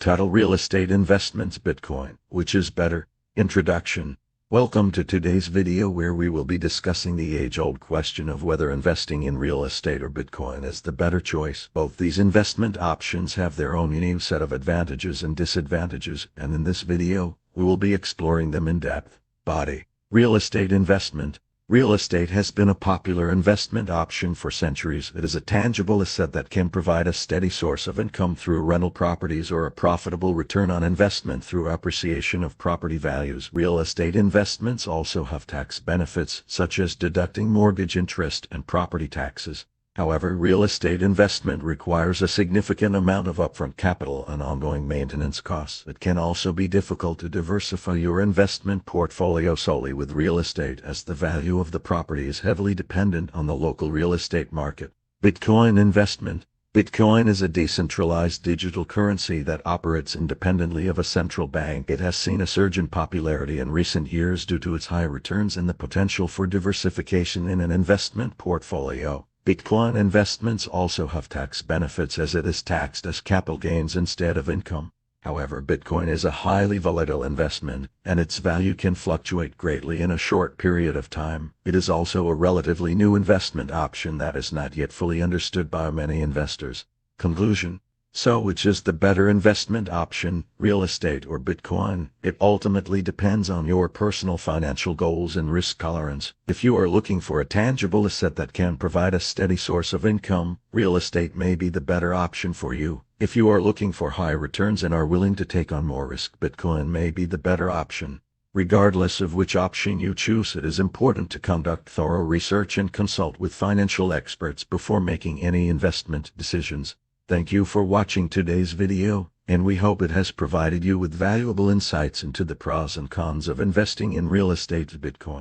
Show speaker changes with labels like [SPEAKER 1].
[SPEAKER 1] Title: Real Estate Investments Bitcoin. Which is better? Introduction. Welcome to today's video, where we will be discussing the age-old question of whether investing in real estate or Bitcoin is the better choice. Both these investment options have their own unique set of advantages and disadvantages, and in this video, we will be exploring them in depth. Body. Real estate investment. Real estate has been a popular investment option for centuries. It is a tangible asset that can provide a steady source of income through rental properties or a profitable return on investment through appreciation of property values. Real estate investments also have tax benefits, such as deducting mortgage interest and property taxes. However, real estate investment requires a significant amount of upfront capital and ongoing maintenance costs. It can also be difficult to diversify your investment portfolio solely with real estate, as the value of the property is heavily dependent on the local real estate market. Bitcoin investment. Bitcoin is a decentralized digital currency that operates independently of a central bank. It has seen a surge in popularity in recent years due to its high returns and the potential for diversification in an investment portfolio. Bitcoin investments also have tax benefits, as it is taxed as capital gains instead of income. However, Bitcoin is a highly volatile investment, and its value can fluctuate greatly in a short period of time. It is also a relatively new investment option that is not yet fully understood by many investors. Conclusion. So, which is the better investment option, real estate or Bitcoin? It ultimately depends on your personal financial goals and risk tolerance. If you are looking for a tangible asset that can provide a steady source of income, real estate may be the better option for you. If you are looking for high returns and are willing to take on more risk, Bitcoin may be the better option. Regardless of which option you choose, it is important to conduct thorough research and consult with financial experts before making any investment decisions. Thank you for watching today's video, and we hope it has provided you with valuable insights into the pros and cons of investing in real estate Bitcoin.